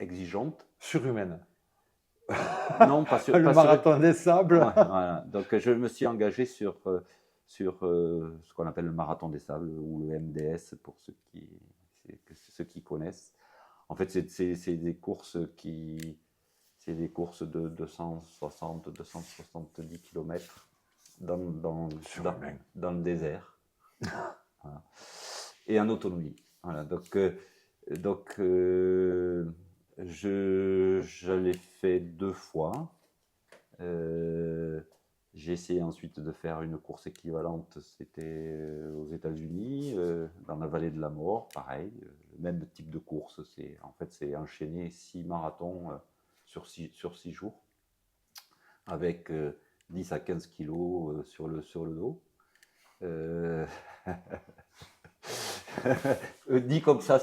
exigeantes. Surhumaine. Non, pas sur Le marathon des sables. Ouais, voilà. Donc, je me suis engagé sur ce qu'on appelle le marathon des sables ou le MDS pour ceux qui connaissent. En fait, c'est des courses de 260-270 km dans le désert. Voilà. Et en autonomie. Voilà. Donc, je l'ai fait 2 fois. J'ai essayé ensuite de faire une course équivalente, c'était aux États-Unis, dans la vallée de la mort, pareil, le même type de course. C'est enchaîner 6 marathons sur 6 jours, avec 10 à 15 kilos sur le dos. Dit comme ça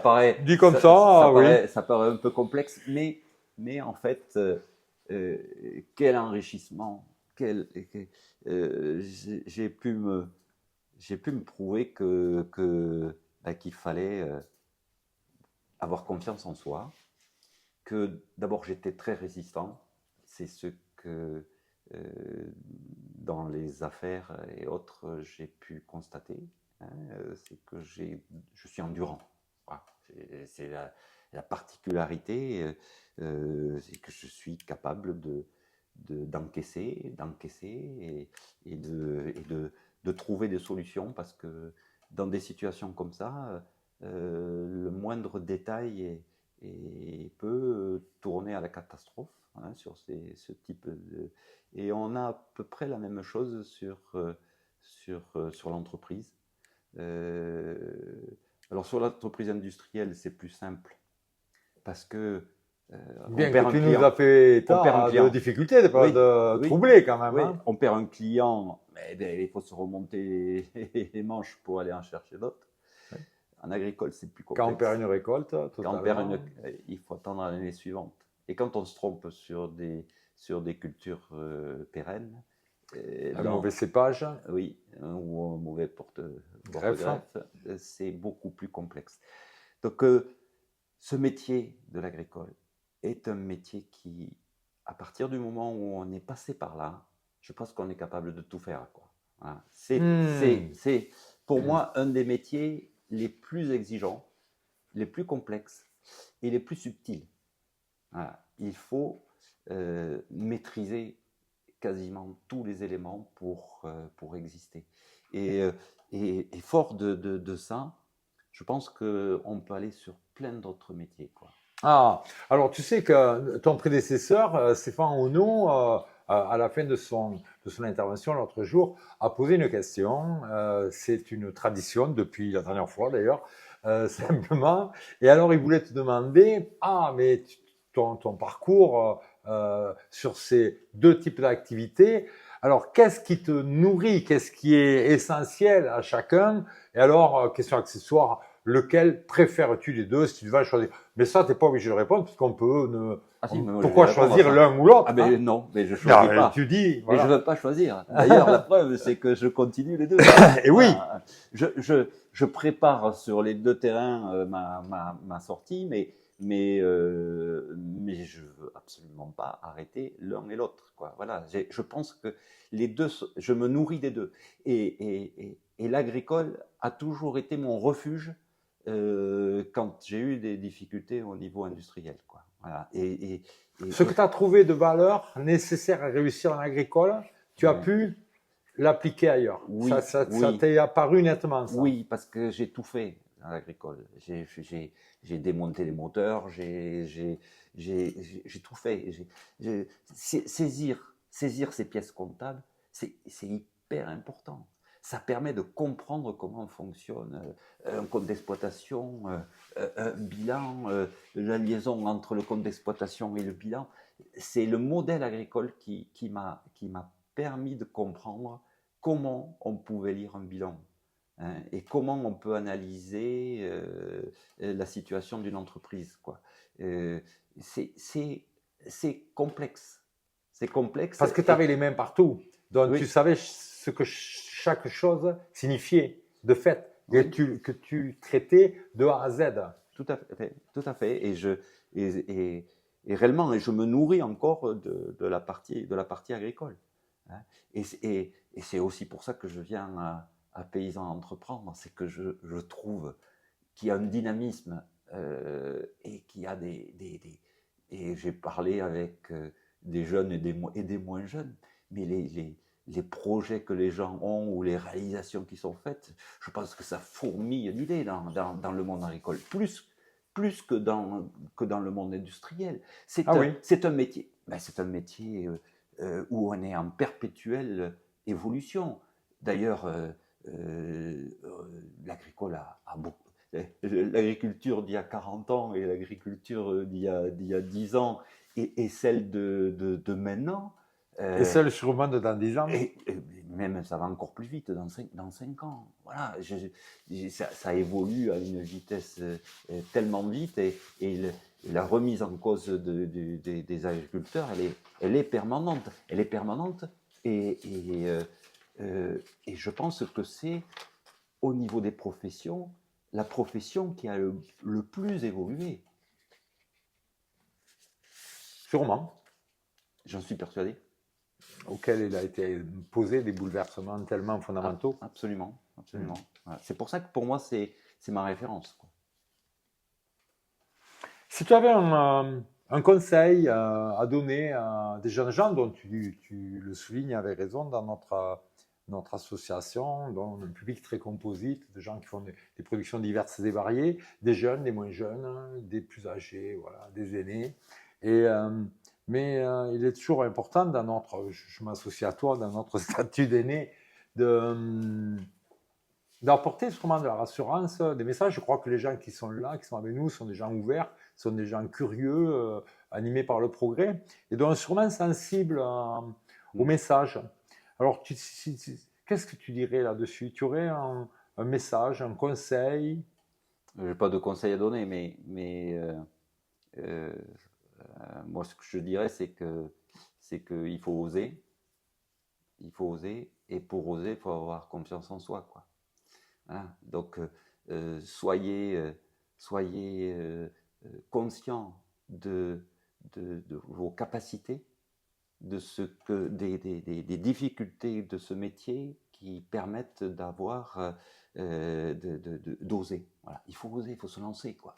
paraît. Dit comme ça, oui. Ça paraît un peu complexe, mais en fait, quel enrichissement, j'ai pu me prouver qu'il fallait avoir confiance en soi, que d'abord j'étais très résistant, c'est ce que dans les affaires et autres j'ai pu constater. C'est que je suis endurant. Voilà. C'est la particularité, c'est que je suis capable d'encaisser et de trouver des solutions, parce que dans des situations comme ça, le moindre détail peut tourner à la catastrophe, hein, sur ce type de... Et on a à peu près la même chose sur l'entreprise. Alors sur l'entreprise industrielle, c'est plus simple parce que bien que tu nous as fait état de difficultés, de troublés quand même. Oui, hein. On perd un client, mais il faut se remonter les manches pour aller en chercher d'autres. Oui. En agricole, c'est plus complexe. Quand on perd une récolte, il faut attendre l'année suivante. Et quand on se trompe sur des cultures pérennes, un mauvais cépage, oui, ou un mauvais porte-greffe, c'est beaucoup plus complexe. Donc, ce métier de l'agricole est un métier qui, à partir du moment où on est passé par là, je pense qu'on est capable de tout faire, quoi. Voilà. C'est pour moi un des métiers les plus exigeants, les plus complexes et les plus subtils. Voilà. Il faut maîtriser quasiment tous les éléments pour exister. Et fort de ça, je pense qu'on peut aller sur plein d'autres métiers, quoi. Ah, alors tu sais que ton prédécesseur, Stéphane Ono, à la fin de son intervention l'autre jour, a posé une question. C'est une tradition depuis la dernière fois d'ailleurs, simplement. Et alors il voulait te demander, mais ton parcours sur ces 2 types d'activités, alors qu'est-ce qui te nourrit, qu'est-ce qui est essentiel à chacun? Et alors, question accessoire, lequel préfères-tu les 2 si tu devais choisir? Mais ça, tu n'es pas obligé de répondre, puisqu'on peut... pourquoi choisir l'un ou l'autre? Mais non, mais je ne choisis pas. Tu dis, voilà. Mais je ne veux pas choisir. D'ailleurs, la preuve, c'est que je continue les 2. Et oui. Je prépare sur les 2 terrains ma sortie, mais mais je veux absolument pas arrêter l'un et l'autre, quoi. Voilà, je pense que les deux, je me nourris des deux. Et l'agricole a toujours été mon refuge quand j'ai eu des difficultés au niveau industriel, quoi. Voilà. Ce que tu as trouvé de valeur nécessaire à réussir en agricole, tu as pu l'appliquer ailleurs. Oui, Ça oui. t'est apparu nettement, ça. Oui, parce que j'ai tout fait dans l'agricole. J'ai démonté les moteurs, j'ai tout fait. Saisir ces pièces comptables, c'est hyper important. Ça permet de comprendre comment fonctionne un compte d'exploitation, un bilan, la liaison entre le compte d'exploitation et le bilan. C'est le modèle agricole qui m'a permis de comprendre comment on pouvait lire un bilan, hein, et comment on peut analyser la situation d'une entreprise, quoi. C'est complexe. C'est complexe. Parce que tu avais les mains partout. Donc, oui. tu savais ce que chaque chose signifiait, de fait, Oui. que tu traitais de A à Z. Tout à fait. Tout à fait. Et réellement, je me nourris encore de la partie agricole, hein. Et c'est aussi pour ça que je viens à Paysans Entreprendre, c'est que je trouve qu'il y a un dynamisme et qu'il y a et j'ai parlé avec des jeunes et des moins jeunes, mais les projets que les gens ont ou les réalisations qui sont faites, je pense que ça fourmille d'idées dans le monde agricole, plus que dans le monde industriel. Oui. C'est un métier, c'est un métier où on est en perpétuelle évolution. D'ailleurs, l'agricole a beaucoup. L'agriculture d'il y a 40 ans et l'agriculture d'il y a 10 ans et celle de maintenant. Et celle sûrement de dans 10 ans. Et même ça va encore plus vite dans 5 ans. Voilà, ça évolue à une vitesse tellement vite et la remise en cause des agriculteurs, elle est permanente. Elle est permanente et je pense que c'est au niveau des professions, la profession qui a le plus évolué. Sûrement. J'en suis persuadé. Auquel il a été posé des bouleversements tellement fondamentaux. Absolument, absolument. Voilà. C'est pour ça que pour moi, c'est ma référence, quoi. Si tu avais un conseil à donner à des jeunes gens dont tu le soulignes avec raison dans notre association, dans un public très composite, de gens qui font des productions diverses et variées, des jeunes, des moins jeunes, des plus âgés, voilà, des aînés. Mais il est toujours important je m'associe à toi, dans notre statut d'aîné, d'apporter sûrement de la rassurance, des messages. Je crois que les gens qui sont là, qui sont avec nous, sont des gens ouverts, sont des gens curieux, animés par le progrès, et donc sûrement sensibles au message. Alors, qu'est-ce que tu dirais là-dessus? Tu aurais un message, un conseil? Je n'ai pas de conseil à donner, mais moi, ce que je dirais, c'est qu'il faut oser. Il faut oser, et pour oser, il faut avoir confiance en soi, quoi. Hein? Donc, soyez conscient de vos capacités, de ce que des difficultés de ce métier qui permettent d'oser. Voilà. Il faut oser, il faut se lancer, quoi.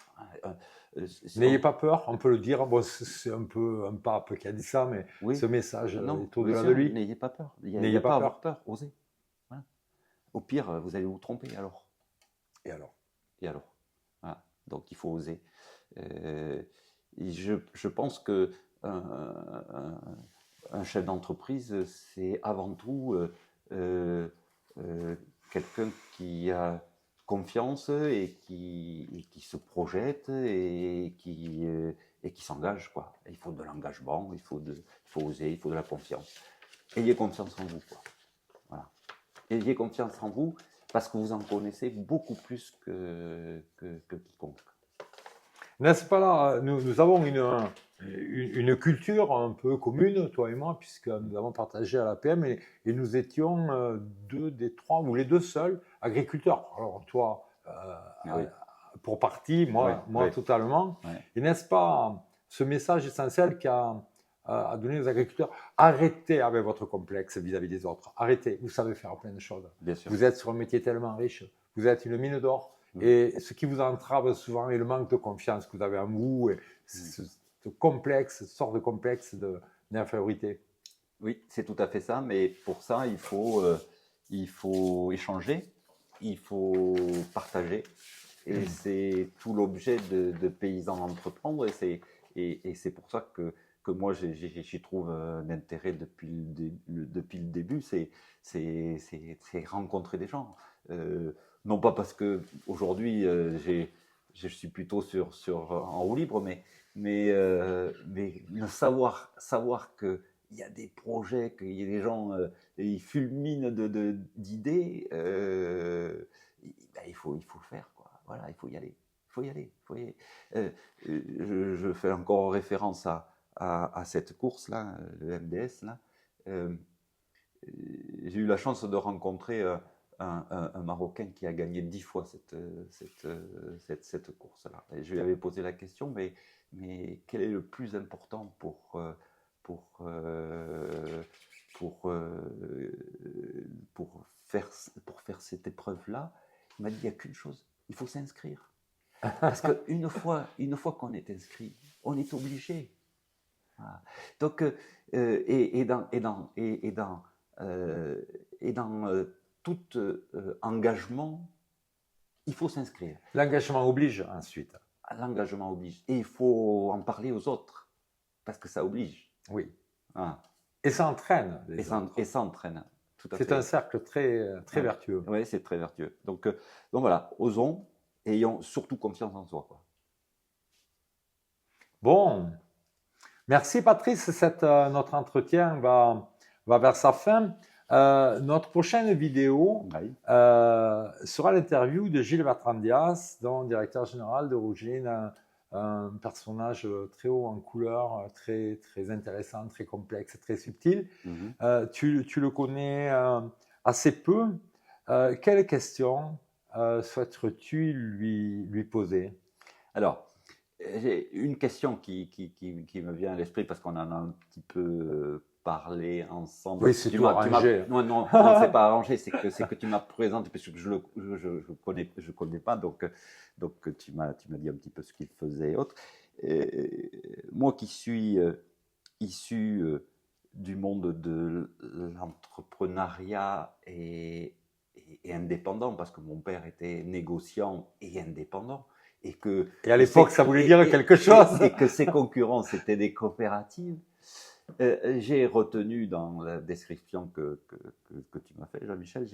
N'ayez pas peur, on peut le dire. Bon, c'est un peu un pape qui a dit ça, mais oui. ce message non, est au-delà de lui. N'ayez pas peur. Il n'y a pas à avoir peur, osez. Voilà. Au pire, vous allez vous tromper alors. Et alors? Voilà. Donc il faut oser. Je pense que un chef d'entreprise, c'est avant tout quelqu'un qui a confiance et qui se projette et qui s'engage, quoi. Il faut de l'engagement, il faut oser, il faut de la confiance. Ayez confiance en vous, quoi. Voilà. Ayez confiance en vous parce que vous en connaissez beaucoup plus que quiconque. N'est-ce pas là, nous avons une culture un peu commune, toi et moi, puisque nous avons partagé à l'APM et nous étions deux des trois, ou les deux seuls agriculteurs. Alors toi, oui. pour partie, moi Ouais. totalement. Ouais. Et n'est-ce pas ce message essentiel qu'a à donner aux agriculteurs? Arrêtez avec votre complexe vis-à-vis des autres. Arrêtez. Vous savez faire plein de choses. Bien sûr. Vous êtes sur un métier tellement riche. Vous êtes une mine d'or. Et ce qui vous entrave souvent est le manque de confiance que vous avez en vous et ce complexe, cette sorte de complexe d'infériorité. Oui, c'est tout à fait ça, mais pour ça, il faut échanger, il faut partager, et c'est tout l'objet de Paysans Entreprendre, et c'est pour ça que moi j'y trouve un intérêt depuis le début, c'est rencontrer des gens. Non pas parce que aujourd'hui je suis plutôt en roue libre, mais savoir que il y a des projets, qu'il y a des gens, ils fulminent d'idées, ben, il faut le faire, quoi. Voilà, il faut y aller. Il faut y aller. Je fais encore référence à cette course-là, le MDS. Là. J'ai eu la chance de rencontrer un Marocain qui a gagné 10 fois cette course-là. Et je lui avais posé la question, mais quel est le plus important pour faire cette épreuve-là? Il m'a dit, il n'y a qu'une chose, il faut s'inscrire. Parce qu'une fois qu'on est inscrit, on est obligé. Voilà. Donc, dans tout engagement, il faut s'inscrire. L'engagement oblige ensuite. L'engagement oblige. Et il faut en parler aux autres, parce que ça oblige. Oui. Ah. Et ça entraîne. Et ça entraîne. C'est un cercle très vertueux. Oui, c'est très vertueux. Donc voilà, osons et ayons surtout confiance en soi, quoi. Bon, merci Patrice. Notre entretien va vers sa fin. Notre prochaine vidéo sera l'interview de Gilles Bertrand-Dias, directeur général de Rougine, un personnage très haut en couleur, très, très intéressant, très complexe, très subtil. Tu le connais assez peu. Quelles questions souhaiterais-tu lui poser? Alors, j'ai une question qui me vient à l'esprit parce qu'on en a un petit peu parlé ensemble. Oui, c'est tout arrangé. Non, c'est pas arrangé, c'est que tu m'as présenté parce que je connais pas, donc tu m'as dit un petit peu ce qu'il faisait et autres. Moi qui suis issu du monde de l'entrepreneuriat et indépendant, parce que mon père était négociant et indépendant. Et à l'époque, ça voulait dire quelque chose. Et que ses concurrents, c'était des coopératives. J'ai retenu dans la description que tu m'as fait, Jean-Michel,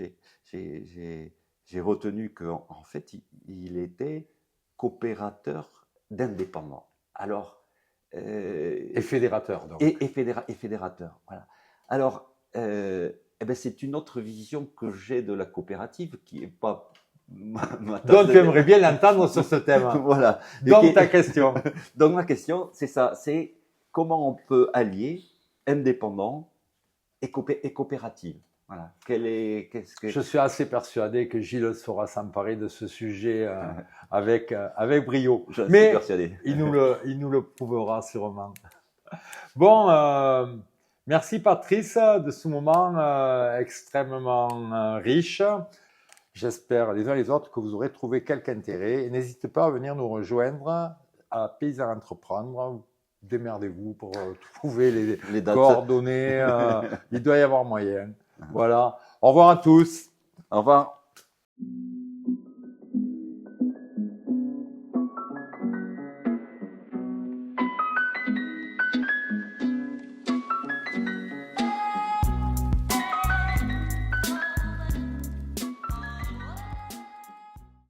j'ai retenu qu'en fait, il était coopérateur d'indépendants. Alors, et fédérateur, donc. Et fédérateur, voilà. Alors, c'est une autre vision que j'ai de la coopérative qui n'est pas... Donc, tu aimerais bien l'entendre sur ce thème. Voilà. Donc, ta question. Donc, ma question, c'est ça. C'est comment on peut allier indépendant et coopérative. Voilà. Je suis assez persuadé que Gilles saura s'emparer de ce sujet avec brio. Mais persuadé. il nous le prouvera sûrement. Bon, merci Patrice de ce moment extrêmement riche. J'espère les uns les autres que vous aurez trouvé quelque intérêt. Et n'hésitez pas à venir nous rejoindre à Paysans Entreprendre. Démerdez-vous pour trouver les coordonnées. Il doit y avoir moyen. Voilà. Au revoir à tous. Au revoir.